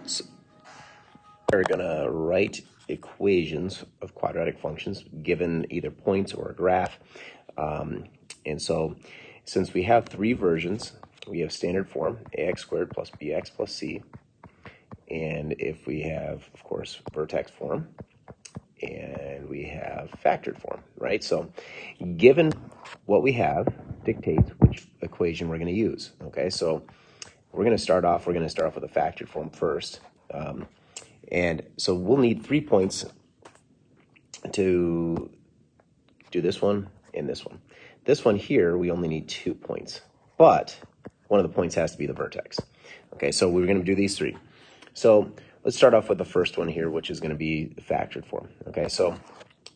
So we're going to write equations of quadratic functions given either points or a graph. And so since we have three versions, we have standard form, ax squared plus bx plus c. And if we have, of course, vertex form, and we have factored form, right? So given what we have dictates which equation we're going to use, okay? So we're going to start off with a factored form first. And so we'll need 3 points to do this one and this one. This one here, we only need 2 points, but one of the points has to be the vertex. Okay, so we're going to do these 3. So let's start off with the first one here, which is going to be the factored form. Okay, so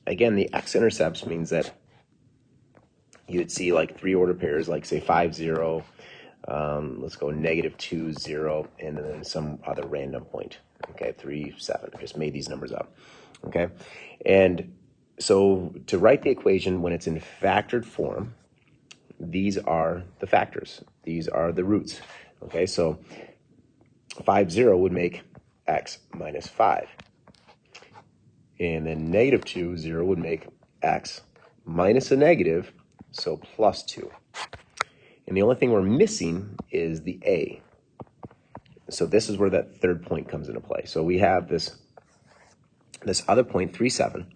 again, the x-intercepts means that you'd see like 3 order pairs, like say 5, 0, let's go -2, 0, and then some other random point. Okay, 3, 7. I just made these numbers up. Okay, and so to write the equation when it's in factored form, these are the factors. These are the roots. Okay, so 5, 0 would make x minus 5. And then -2, 0 would make x minus a negative, so plus 2. And the only thing we're missing is the a. So this is where that third point comes into play. So we have this other point, 3, 7.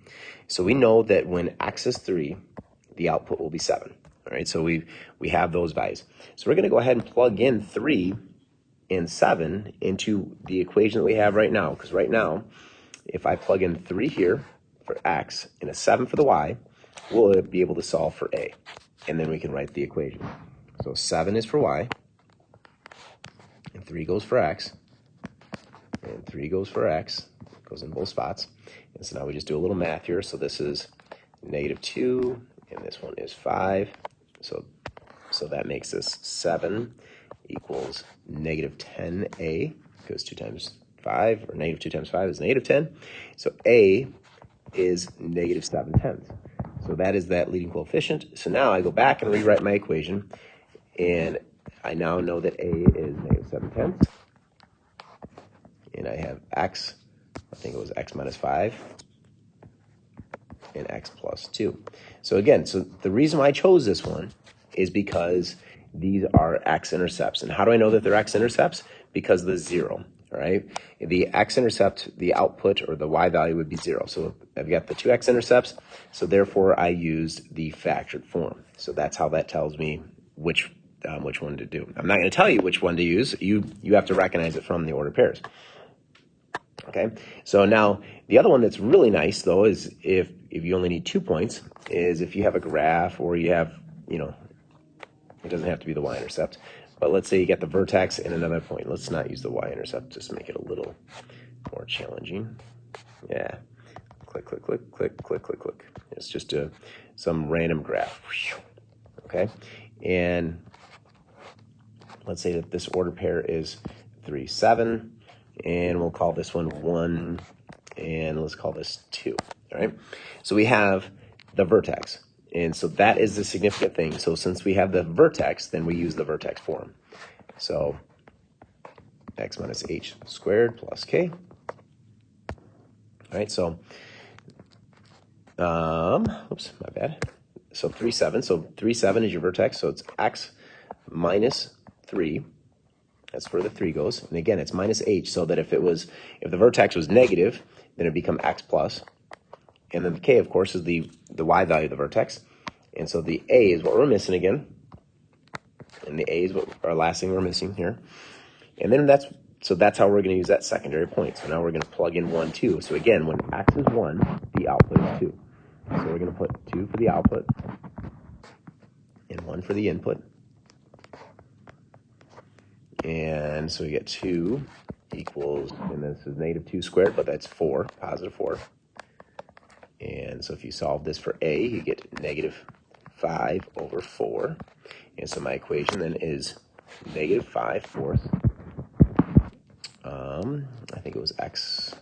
So we know that when x is 3, the output will be 7. All right, so we have those values. So we're going to go ahead and plug in 3 and 7 into the equation that we have right now. Because right now, if I plug in 3 here for x and a 7 for the y, we'll be able to solve for a. And then we can write the equation. So 7 is for y, and 3 goes for x, and 3 goes for x, goes in both spots. And so now we just do a little math here. So this is -2, and this one is 5. So that makes this 7 equals -10a, because 2 times 5, or -2 times 5 is -10. So a is -7/10. So that is that leading coefficient. So now I go back and rewrite my equation, and I now know that a is -7/10. And I have x, I think it was x minus 5, and x plus 2. So again, so the reason why I chose this one is because these are x-intercepts. And how do I know that they're x-intercepts? Because of the 0, all right? The x-intercept, the output, or the y value would be 0. So I've got the 2 x-intercepts, so therefore I used the factored form. So that's how that tells me which one to do. I'm not going to tell you which one to use. You have to recognize it from the order pairs. Okay, so now the other one that's really nice, though, is if you only need 2 points, is if you have a graph or you have, it doesn't have to be the y-intercept, but let's say you get the vertex and another point. Let's not use the y-intercept, just make it a little more challenging. Yeah, click, click, click, click, click, click, click. It's just some random graph. Okay, and let's say that this order pair is 3, 7. And we'll call this one 1, and let's call this 2, all right? So we have the vertex, and so that is the significant thing. So since we have the vertex, then we use the vertex form. So x minus h squared plus k. All right, so, oops, my bad. So 3, 7, so 3, 7 is your vertex, so it's x minus 3. That's where the 3 goes. And again, it's minus h, so that if the vertex was negative, then it'd become x plus. And then the k, of course, is the y value of the vertex. And so the a is what we're missing again. And the a is what our last thing we're missing here. And then that's how we're going to use that secondary point. So now we're going to plug in 1, 2. So again, when x is 1, the output is 2. So we're going to put 2 for the output and 1 for the input. And so we get 2 equals, and this is -2 squared, but that's 4, positive 4. And so if you solve this for a, you get -5 over 4. And so my equation then is -5 fourths. I think it was x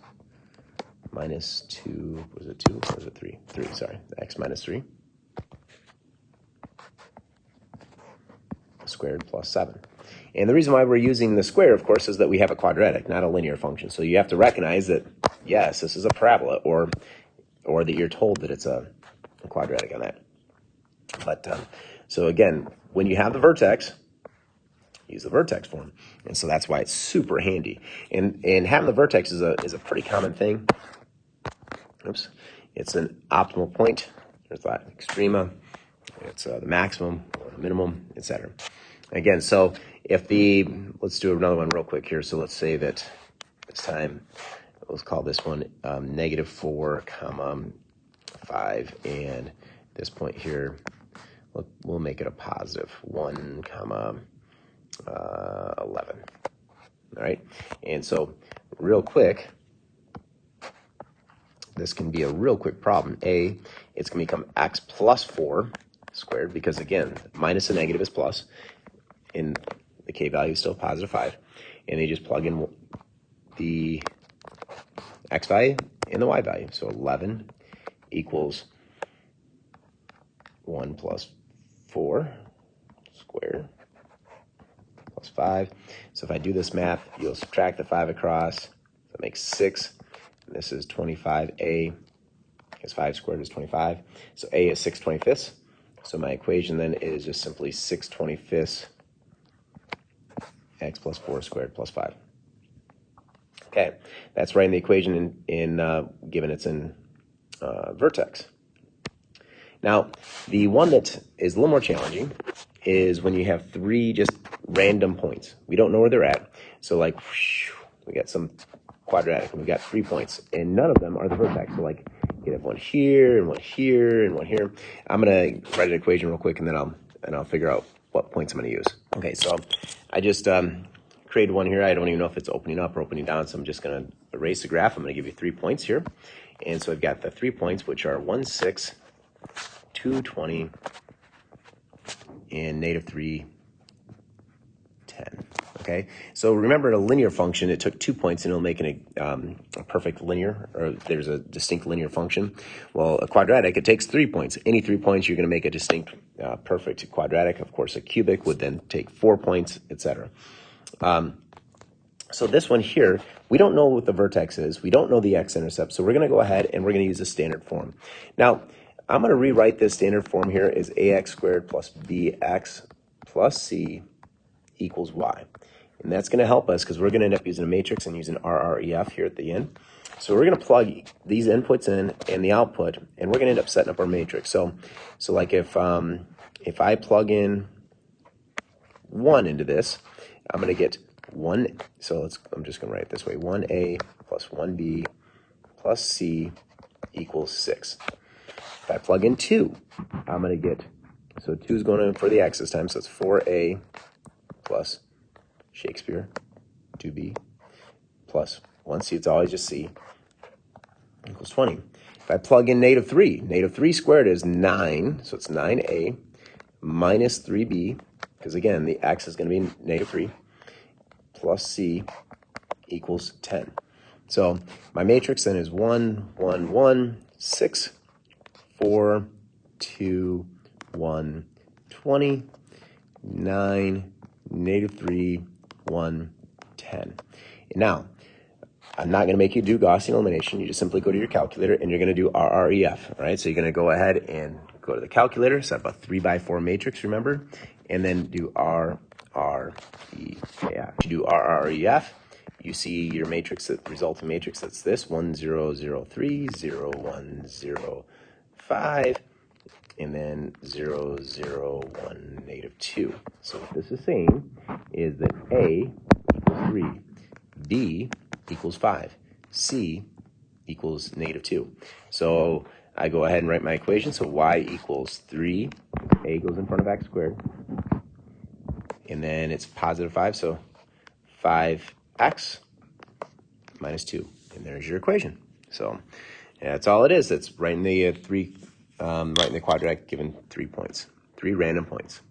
minus 2, was it 2 or was it 3? 3, sorry, x minus 3 squared plus 7. And the reason why we're using the square, of course, is that we have a quadratic, not a linear function. So you have to recognize that, yes, this is a parabola, or that you're told that it's a quadratic on that. But so again, when you have the vertex, use the vertex form. And so that's why it's super handy. And having the vertex is a pretty common thing. Oops. It's an optimal point. There's that extrema. It's the maximum or the minimum, etc. Again, so if let's do another one real quick here. So let's say that this time, let's call this one -4, 5, and this point here, we'll make it a positive 1, 11. All right, and so real quick, this can be a real quick problem. It's going to become x plus 4 squared, because again, minus a negative is plus, and the k value is still positive 5, and you just plug in the x value and the y value. So 11 equals 1 plus 4 squared plus 5. So if I do this math, you'll subtract the 5 across. So that makes 6. And this is 25a, because 5 squared is 25. So a is 6/25. So my equation then is just simply 6/25 x plus 4 squared plus 5. Okay, that's right in the equation given it's in vertex. Now, the one that is a little more challenging is when you have 3 just random points. We don't know where they're at. So like, we got some quadratic, and we got 3 points, and none of them are the vertex. So like, you have one here, and one here, and one here. I'm gonna write an equation real quick, and then I'll figure out what points I'm gonna use. Okay, so I just created one here. I don't even know if it's opening up or opening down, so I'm just gonna erase the graph. I'm gonna give you 3 points here. And so I've got the 3 points, which are 1, 6, 2, 20, and -3, 10. Okay, so remember, in a linear function, it took 2 points and it'll make a perfect linear, or there's a distinct linear function. Well, a quadratic, it takes 3 points. Any 3 points, you're going to make a distinct perfect quadratic. Of course, a cubic would then take 4 points, etc. So this one here, we don't know what the vertex is. We don't know the x-intercept, so we're going to go ahead and we're going to use the standard form. Now, I'm going to rewrite this standard form here as ax squared plus bx plus c equals y. And that's going to help us because we're going to end up using a matrix and using RREF here at the end. So we're going to plug these inputs in and the output, and we're going to end up setting up our matrix. So like if I plug in 1 into this, I'm going to get 1. So I'm just going to write it this way: 1a plus 1b plus c equals 6. If I plug in 2, I'm going to get, so 2 is going in for the x this time, so it's 4a plus Shakespeare, 2b, plus 1c, it's always just c, equals 20. If I plug in -3 squared is 9, so it's 9a minus 3b, because again, the x is going to be -3, plus c equals 10. So my matrix then is 1, 1, 1, 6, 4, 2, 1, 20, 9, -3, 1, 10. And now, I'm not going to make you do Gaussian elimination. You just simply go to your calculator and you're going to do RREF. All right, so you're going to go ahead and go to the calculator, set up a 3x4 matrix, remember, and then do RREF. You do RREF, you see your matrix, the resulting matrix, that's this: 1, 0, 0, 3, 0, 1, 0, 5, and then 0, 0, 1, -2. So what this is saying is that A equals 3, B equals 5, C equals -2. So I go ahead and write my equation. So y equals 3, A goes in front of x squared, and then it's positive 5, so 5x minus 2, and there's your equation. So that's all it is. It's right in the right in the quadratic, given 3 points, 3 random points.